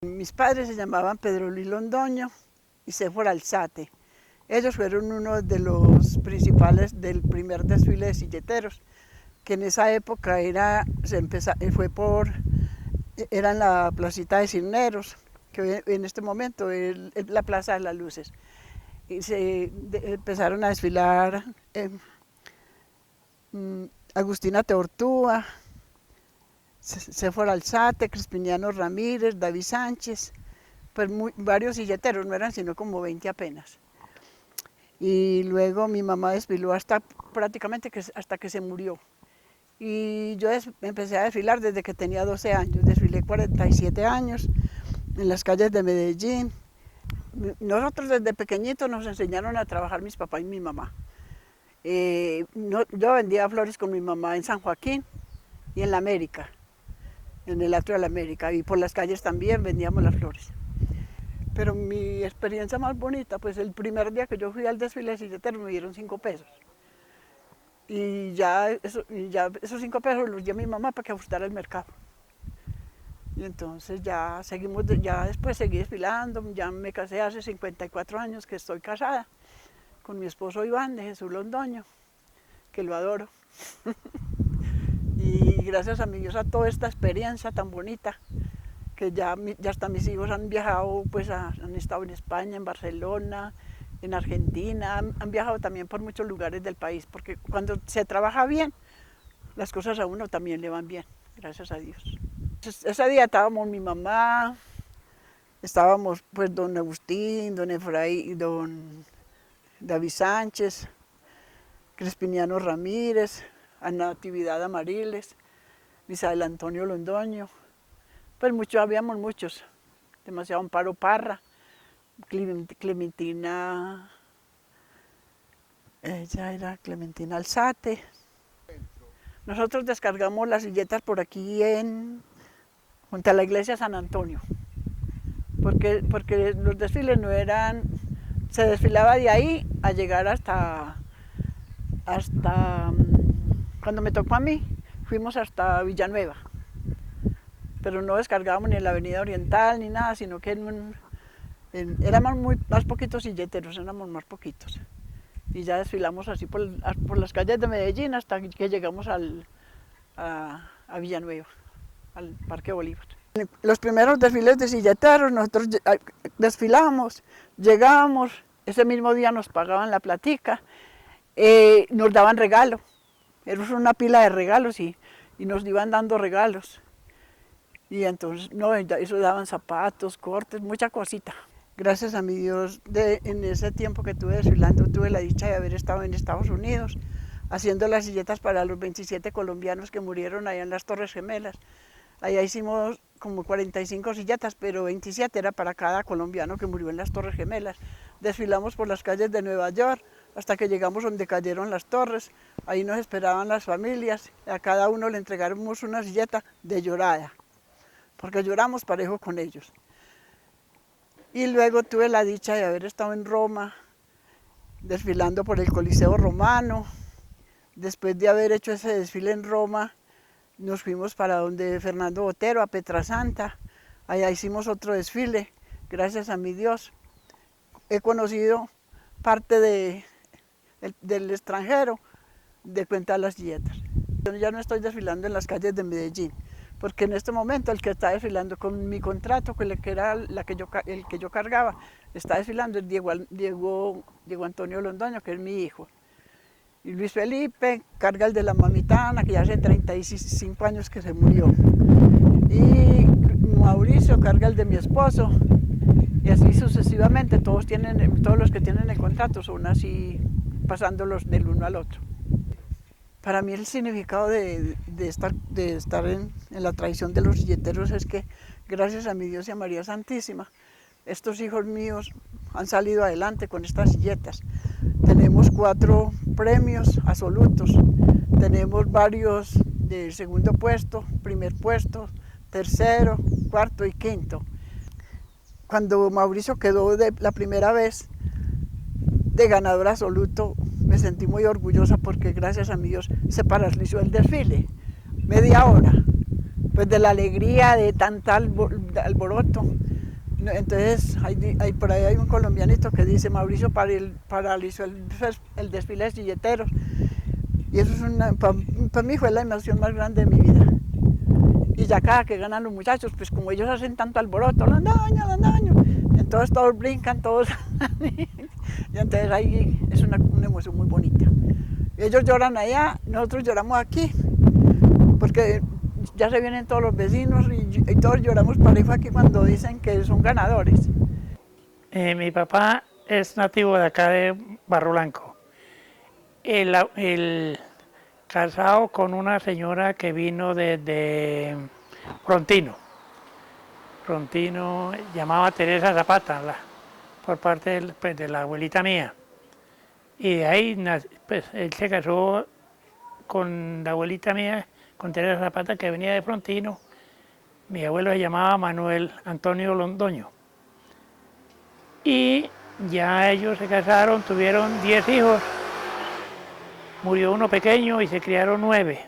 Mis padres se llamaban Pedro Luis Londoño y Séfora Alzate. Ellos fueron uno de los principales del primer desfile de silleteros, que en esa época era en la placita de Cisneros, que en este momento es la Plaza de las Luces. Y empezaron a desfilar Agustina Teortúa, Séfora Alzate, Crispiniano Ramírez, David Sánchez, pues varios silleteros, no eran sino como 20 apenas. Y luego mi mamá desfiló prácticamente hasta que se murió. Y yo empecé a desfilar desde que tenía 12 años, desfilé 47 años en las calles de Medellín. Nosotros desde pequeñitos nos enseñaron a trabajar mis papás y mi mamá. Yo vendía flores con mi mamá en San Joaquín y en la América, en el Atrio de la América, y por las calles también vendíamos las flores. Pero mi experiencia más bonita, pues el primer día que yo fui al desfile de silleteros me dieron 5 pesos. Y ya esos 5 pesos los di a mi mamá para que ajustara el mercado. Y entonces ya después seguí desfilando, ya me casé hace 54 años que estoy casada con mi esposo Iván de Jesús Londoño, que lo adoro. Y gracias a mi Dios a toda esta experiencia tan bonita, que ya hasta mis hijos han viajado, pues han estado en España, en Barcelona, en Argentina, han viajado también por muchos lugares del país, porque cuando se trabaja bien, las cosas a uno también le van bien, gracias a Dios. Ese día estábamos mi mamá, estábamos pues don Agustín, don Efraín, don David Sánchez, Crispiniano Ramírez, Natividad Amariles, Misael Antonio Londoño, pues habíamos muchos, demasiado. Amparo Parra, Clementina, ella era Clementina Alzate. Nosotros descargamos las silletas por aquí junto a la iglesia San Antonio, porque los desfiles no eran, se desfilaba de ahí a llegar hasta cuando me tocó a mí, fuimos hasta Villanueva, pero no descargábamos ni en la avenida Oriental ni nada, sino que éramos más poquitos silleteros, éramos más poquitos. Y ya desfilamos así por las calles de Medellín hasta que llegamos a Villanueva, al Parque Bolívar. Los primeros desfiles de silleteros, nosotros desfilamos, llegábamos, ese mismo día nos pagaban la platica, nos daban regalo, era una pila de regalos y nos iban dando regalos. Y entonces, eso daban zapatos, cortes, mucha cosita. Gracias a mi Dios, en ese tiempo que estuve desfilando, tuve la dicha de haber estado en Estados Unidos, haciendo las silletas para los 27 colombianos que murieron allá en las Torres Gemelas. Allá hicimos como 45 silletas, pero 27 era para cada colombiano que murió en las Torres Gemelas. Desfilamos por las calles de Nueva York hasta que llegamos donde cayeron las torres. Ahí nos esperaban las familias, a cada uno le entregamos una silleta de llorada, porque lloramos parejo con ellos. Y luego tuve la dicha de haber estado en Roma, desfilando por el Coliseo Romano. Después de haber hecho ese desfile en Roma, nos fuimos para donde Fernando Botero, a Pietrasanta. Allá hicimos otro desfile, gracias a mi Dios. He conocido parte del extranjero de cuenta de las silletas. Yo ya no estoy desfilando en las calles de Medellín, porque en este momento el que está desfilando con mi contrato, que era el que yo cargaba, está desfilando es Diego Antonio Londoño, que es mi hijo. Y Luis Felipe carga el de la mamitana, que ya hace 35 años que se murió. Y Mauricio carga el de mi esposo. Y así sucesivamente, todos los que tienen el contrato son así, pasándolos del uno al otro. Para mí el significado de estar en la tradición de los silleteros es que, gracias a mi Dios y a María Santísima, estos hijos míos han salido adelante con estas silletas. Tenemos 4 premios absolutos, tenemos varios de segundo puesto, primer puesto, tercero, cuarto y quinto. Cuando Mauricio quedó la primera vez de ganador absoluto, me sentí muy orgullosa porque gracias a mi Dios se paralizó el desfile, media hora, pues de la alegría de tanta alboroto. No, entonces, por ahí hay un colombianito que dice, Mauricio paralizó el desfile de silleteros. Y eso es para mí fue la emoción más grande de mi vida. Y ya cada que ganan los muchachos, pues como ellos hacen tanto alboroto, Londoño, entonces todos brincan, todos. Y entonces ahí es una emoción muy bonita. Ellos lloran allá, nosotros lloramos aquí, porque ya se vienen todos los vecinos y todos lloramos parejo aquí cuando dicen que son ganadores. Mi papá es nativo de acá de Barro Blanco. El casado con una señora que vino desde Frontino. Frontino llamaba Teresa Zapata, por parte de la abuelita mía. Y de ahí pues, él se casó con la abuelita mía, con Teresa Zapata, que venía de Frontino. Mi abuelo se llamaba Manuel Antonio Londoño. Y ya ellos se casaron, tuvieron 10 hijos. Murió uno pequeño y se criaron 9.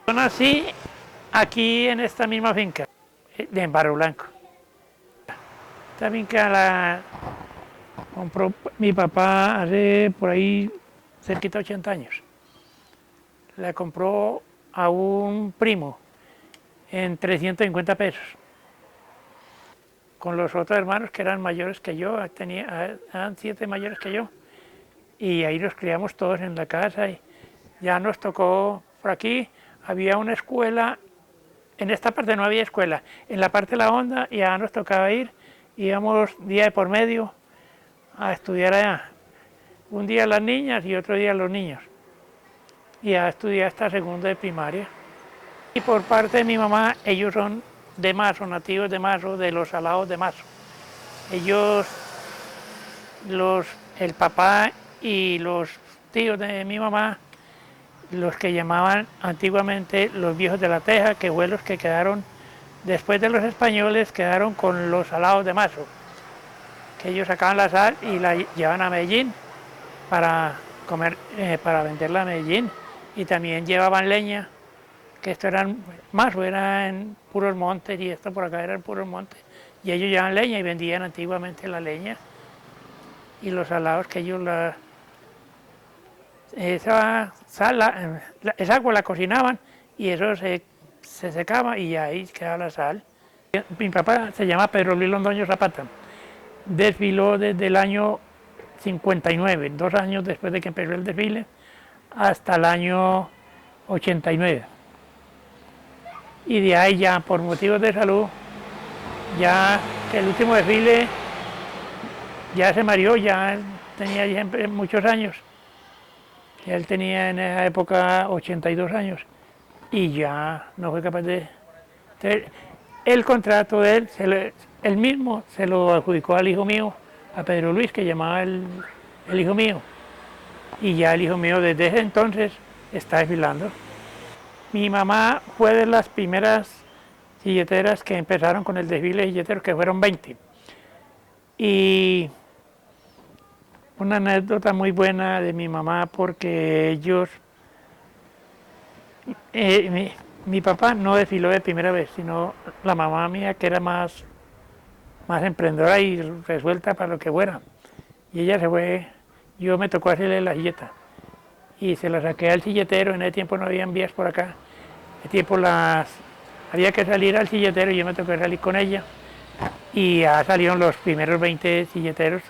Yo nací aquí en esta misma finca, en Barro Blanco. Esta finca la compró mi papá hace por ahí cerquita de 80 años. La compró a un primo en 350 pesos. Con los otros hermanos que eran mayores que yo, eran 7 mayores que yo. Y ahí nos criamos todos en la casa y ya nos tocó por aquí. Había una escuela, en esta parte no había escuela, en la parte de la Honda ya nos tocaba ir, íbamos día de por medio a estudiar allá. Un día las niñas y otro día los niños. Y a estudiar hasta segundo de primaria. Y por parte de mi mamá, ellos son de Mazo, nativos de Mazo, de los Salados de Mazo. Ellos, el papá y los tíos de mi mamá, los que llamaban antiguamente los viejos de la teja, que fue los que quedaron, después de los españoles, quedaron con los Salados de Mazo, que ellos sacaban la sal y la llevaban a Medellín para comer, para venderla a Medellín, y también llevaban leña, que esto eran Mazo, eran puros montes, y esto por acá eran puros montes, y ellos llevaban leña y vendían antiguamente la leña, y los salados que ellos esa agua la cocinaban y eso se secaba y ahí quedaba la sal. Mi papá se llama Pedro Luis Londoño Zapata. Desfiló desde el año 59, 2 años después de que empezó el desfile, hasta el año 89. Y de ahí ya, por motivos de salud, ya que el último desfile ya se mareó, ya tenía ya muchos años. Él tenía en esa época 82 años y ya no fue capaz de... Entonces, el contrato de él mismo se lo adjudicó al hijo mío, a Pedro Luis, que llamaba el hijo mío. Y ya el hijo mío desde ese entonces está desfilando. Mi mamá fue de las primeras silleteras que empezaron con el desfile de silleteros, que fueron 20. Y una anécdota muy buena de mi mamá, porque ellos, mi papá no desfiló de primera vez, sino la mamá mía, que era más emprendedora y resuelta para lo que fuera. Y ella se fue, yo me tocó hacerle la silleta y se la saqué al silletero. En ese tiempo no había vías por acá, en ese tiempo había que salir al silletero y yo me tocó salir con ella, y ya salieron los primeros 20 silleteros.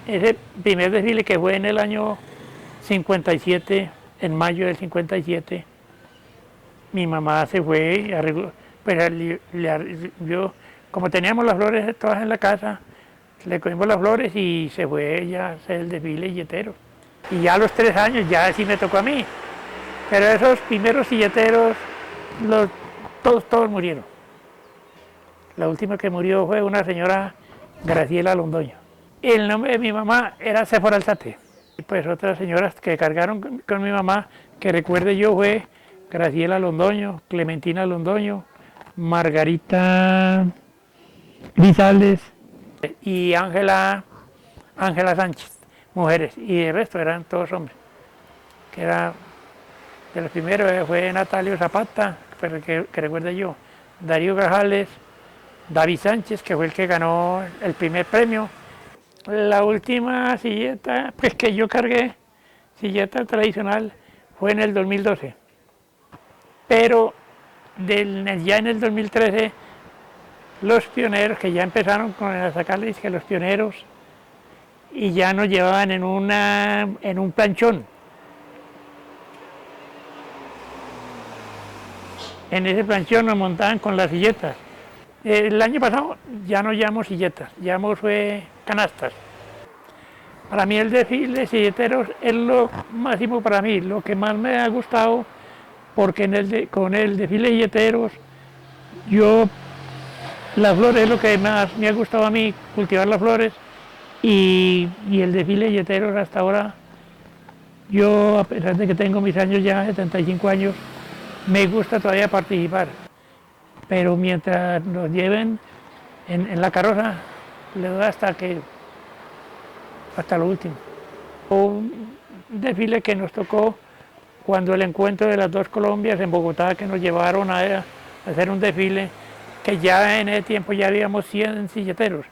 Ese primer desfile, que fue en el año 57, en mayo del 57, mi mamá se fue y arregló, pues yo, como teníamos las flores todas en la casa, le cogimos las flores y se fue ella a hacer el desfile silletero. Y ya a los 3 años ya sí me tocó a mí. Pero esos primeros silleteros, todos murieron. La última que murió fue una señora Graciela Londoño. El nombre de mi mamá era Séfora Alzate. Y pues otras señoras que cargaron con mi mamá, que recuerde yo, fue Graciela Londoño, Clementina Londoño, Margarita Grisales y Ángela Sánchez, mujeres, y el resto eran todos hombres. Que era, de los primeros fue Natalio Zapata, pero que recuerde yo, Darío Grajales, David Sánchez, que fue el que ganó el primer premio. La última silleta, pues que yo cargué, silleta tradicional, fue en el 2012. Pero ya en el 2013, los pioneros, que ya empezaron a sacarles que los pioneros, y ya nos llevaban en un planchón. En ese planchón nos montaban con las silletas. El año pasado ya no llevamos silletas, llevamos canastas. Para mí el desfile de silleteros es lo máximo para mí, lo que más me ha gustado, porque con el desfile de silleteros, las flores es lo que más me ha gustado a mí, cultivar las flores, y el desfile de silleteros hasta ahora, yo a pesar de que tengo mis años ya, 75 años, me gusta todavía participar. Pero mientras nos lleven en la carroza, le doy hasta lo último. Un desfile que nos tocó cuando el encuentro de las dos Colombias en Bogotá, que nos llevaron a hacer un desfile, que ya en ese tiempo ya habíamos 100 silleteros.